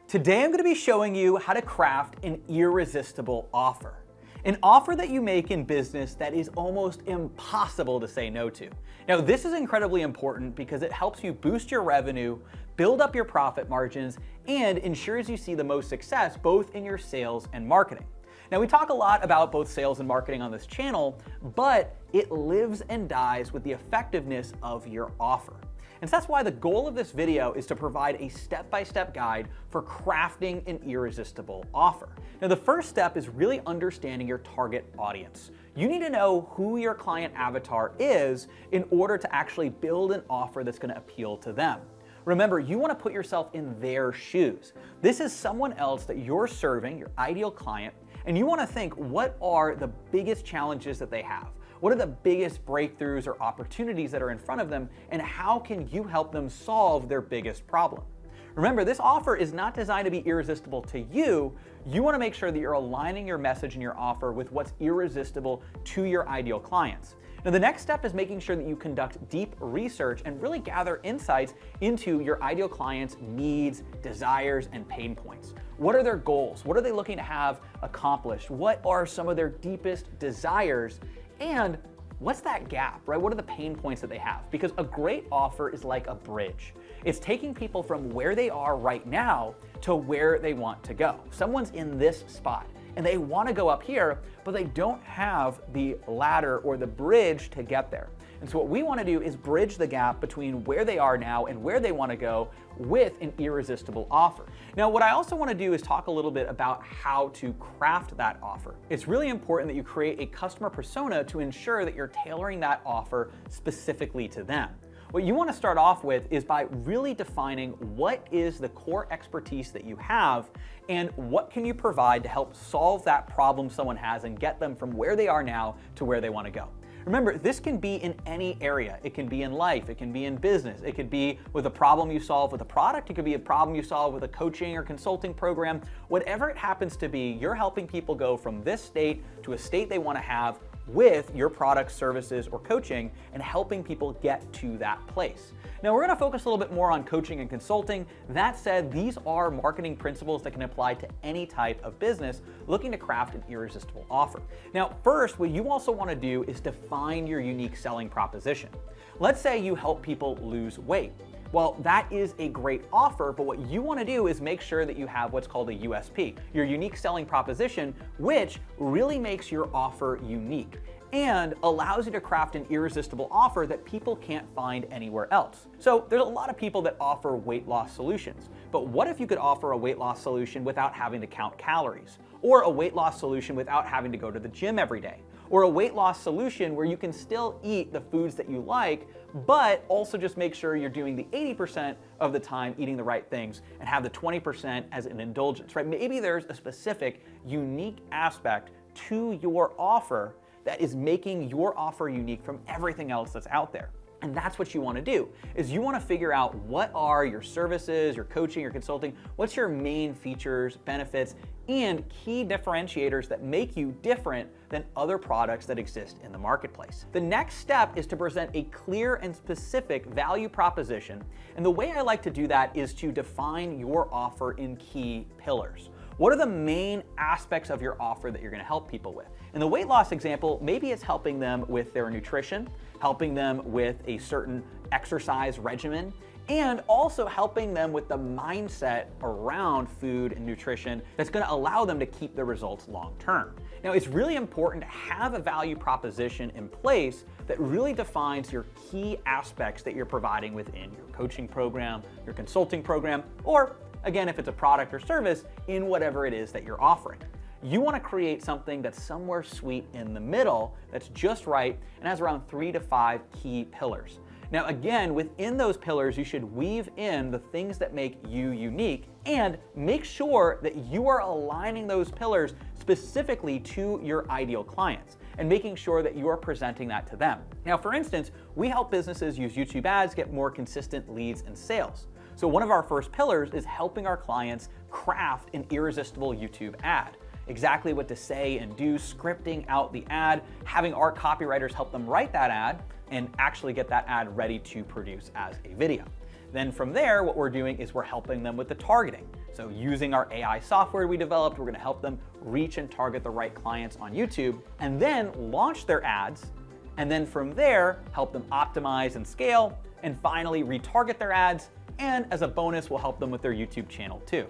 Today I'm going to be showing you how to craft an irresistible offer. An offer that you make in business that is almost impossible to say no to. Now, this is incredibly important because it helps you boost your revenue, build up your profit margins, and ensures you see the most success both in your sales and marketing. Now, we talk a lot about both sales and marketing on this channel, but it lives and dies with the effectiveness of your offer. And so that's why the goal of this video is to provide a step-by-step guide for crafting an irresistible offer. Now, the first step is really understanding your target audience. You need to know who your client avatar is in order to actually build an offer that's going to appeal to them. Remember, you want to put yourself in their shoes. This is someone else that you're serving, your ideal client, and you want to think, what are the biggest challenges that they have? What are the biggest breakthroughs or opportunities that are in front of them, and how can you help them solve their biggest problem? Remember, this offer is not designed to be irresistible to you. You want to make sure that you're aligning your message and your offer with what's irresistible to your ideal clients. Now, the next step is making sure that you conduct deep research and really gather insights into your ideal clients' needs, desires, and pain points. What are their goals? What are they looking to have accomplished? What are some of their deepest desires? And what's that gap, right? What are the pain points that they have? Because a great offer is like a bridge. It's taking people from where they are right now to where they want to go. Someone's in this spot and they want to go up here, but they don't have the ladder or the bridge to get there. And so what we want to do is bridge the gap between where they are now and where they want to go with an irresistible offer. Now, what I also want to do is talk a little bit about how to craft that offer. It's really important that you create a customer persona to ensure that you're tailoring that offer specifically to them. What you want to start off with is by really defining what is the core expertise that you have and what can you provide to help solve that problem someone has and get them from where they are now to where they want to go. Remember, this can be in any area. It can be in life, it can be in business, it could be with a problem you solve with a product, it could be a problem you solve with a coaching or consulting program. Whatever it happens to be, you're helping people go from this state to a state they want to have with your products, services, or coaching, and helping people get to that place. Now, we're going to focus a little bit more on coaching and consulting. That said, these are marketing principles that can apply to any type of business looking to craft an irresistible offer. Now, first, what you also want to do is define your unique selling proposition. Let's say you help people lose weight. Well, that is a great offer, but what you want to do is make sure that you have what's called a USP, your unique selling proposition, which really makes your offer unique and allows you to craft an irresistible offer that people can't find anywhere else. So there's a lot of people that offer weight loss solutions, but what if you could offer a weight loss solution without having to count calories, or a weight loss solution without having to go to the gym every day, or a weight loss solution where you can still eat the foods that you like, but also just make sure you're doing the 80% of the time eating the right things and have the 20% as an indulgence, right? Maybe there's a specific unique aspect to your offer that is making your offer unique from everything else that's out there. And that's what you want to do, is you want to figure out what are your services, your coaching, your consulting, what's your main features, benefits, and key differentiators that make you different than other products that exist in the marketplace. The next step is to present a clear and specific value proposition. And the way I like to do that is to define your offer in key pillars. What are the main aspects of your offer that you're going to help people with? In the weight loss example, maybe it's helping them with their nutrition, helping them with a certain exercise regimen, and also helping them with the mindset around food and nutrition that's going to allow them to keep the results long term. Now, it's really important to have a value proposition in place that really defines your key aspects that you're providing within your coaching program, your consulting program, or again, if it's a product or service, in whatever it is that you're offering. You want to create something that's somewhere sweet in the middle, that's just right, and has around 3 to 5 key pillars. Now, again, within those pillars, you should weave in the things that make you unique and make sure that you are aligning those pillars specifically to your ideal clients and making sure that you are presenting that to them. Now, for instance, we help businesses use YouTube ads get more consistent leads and sales. So one of our first pillars is helping our clients craft an irresistible YouTube ad. Exactly what to say and do, scripting out the ad, having our copywriters help them write that ad, and actually get that ad ready to produce as a video. Then from there, what we're doing is we're helping them with the targeting. So using our AI software we developed, we're gonna help them reach and target the right clients on YouTube, and then launch their ads, and then from there, help them optimize and scale, and finally retarget their ads, and as a bonus, we'll help them with their YouTube channel too.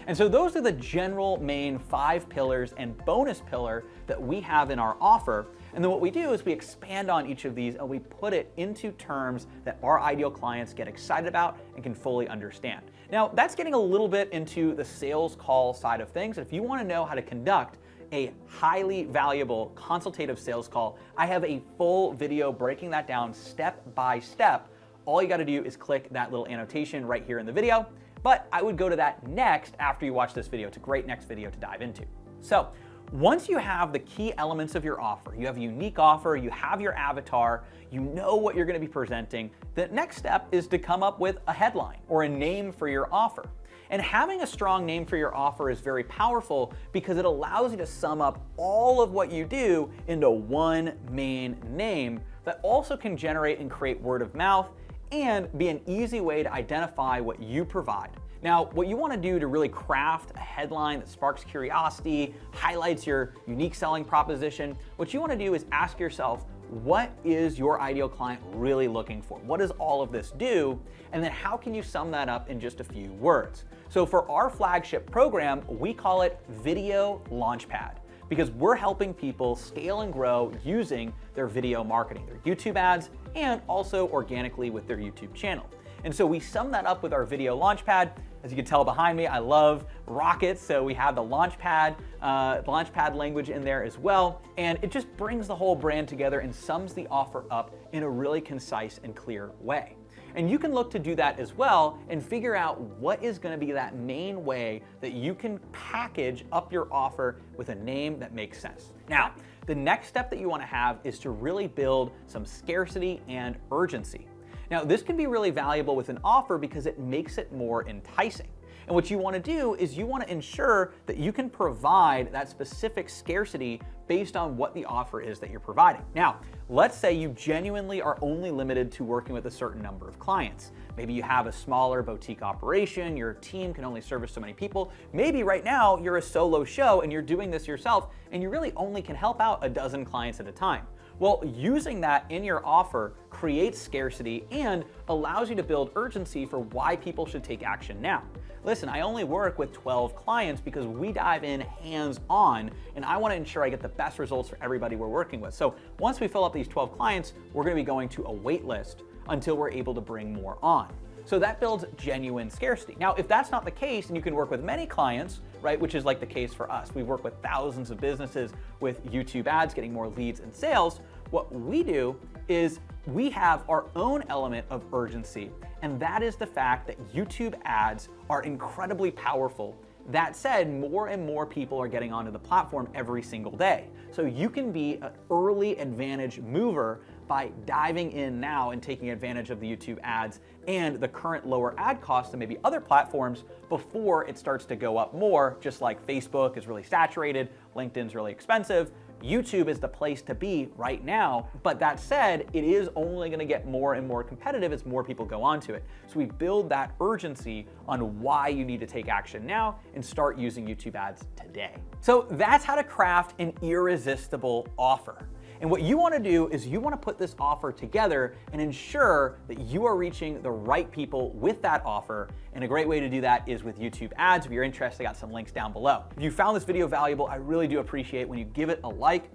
And so those are the general main 5 pillars and bonus pillar that we have in our offer. And then what we do is we expand on each of these and we put it into terms that our ideal clients get excited about and can fully understand. Now, that's getting a little bit into the sales call side of things. If you want to know how to conduct a highly valuable consultative sales call, I have a full video breaking that down step by step. All you got to do is click that little annotation right here in the video. But I would go to that next after you watch this video. It's a great next video to dive into. So once you have the key elements of your offer, you have a unique offer, you have your avatar, you know what you're going to be presenting, the next step is to come up with a headline or a name for your offer. And having a strong name for your offer is very powerful because it allows you to sum up all of what you do into one main name that also can generate and create word of mouth and be an easy way to identify what you provide. Now, what you want to do to really craft a headline that sparks curiosity, highlights your unique selling proposition, what you want to do is ask yourself, what is your ideal client really looking for? What does all of this do? And then how can you sum that up in just a few words? So for our flagship program, we call it Video Launchpad, because we're helping people scale and grow using their video marketing, their YouTube ads, and also organically with their YouTube channel. And so we sum that up with our Video Launchpad. As you can tell behind me, I love rockets, so we have the Launchpad language in there as well. And it just brings the whole brand together and sums the offer up in a really concise and clear way. And you can look to do that as well and figure out what is going to be that main way that you can package up your offer with a name that makes sense. Now, the next step that you want to have is to really build some scarcity and urgency. Now, this can be really valuable with an offer because it makes it more enticing. And what you want to do is you want to ensure that you can provide that specific scarcity based on what the offer is that you're providing. Now, let's say you genuinely are only limited to working with a certain number of clients. Maybe you have a smaller boutique operation, your team can only service so many people. Maybe right now you're a solo show and you're doing this yourself and you really only can help out a dozen clients at a time. Well, using that in your offer creates scarcity and allows you to build urgency for why people should take action now. Listen, I only work with 12 clients because we dive in hands-on and I want to ensure I get the best results for everybody we're working with. So once we fill up these 12 clients, we're going to be going to a wait list until we're able to bring more on. So that builds genuine scarcity. Now, if that's not the case and you can work with many clients, right, which is like the case for us, we work with thousands of businesses with YouTube ads, getting more leads and sales. What we do is we have our own element of urgency, and that is the fact that YouTube ads are incredibly powerful. That said, more and more people are getting onto the platform every single day. So you can be an early advantage mover by diving in now and taking advantage of the YouTube ads and the current lower ad costs than maybe other platforms before it starts to go up more, just like Facebook is really saturated, LinkedIn's really expensive. YouTube is the place to be right now, but that said, it is only going to get more and more competitive as more people go onto it. So we build that urgency on why you need to take action now and start using YouTube ads today. So that's how to craft an irresistible offer. And what you want to do is you want to put this offer together and ensure that you are reaching the right people with that offer. And a great way to do that is with YouTube ads. If you're interested, I got some links down below. If you found this video valuable, I really do appreciate when you give it a like.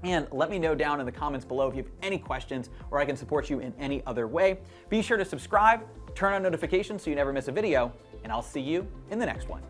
And let me know down in the comments below if you have any questions or I can support you in any other way. Be sure to subscribe, turn on notifications so you never miss a video, and I'll see you in the next one.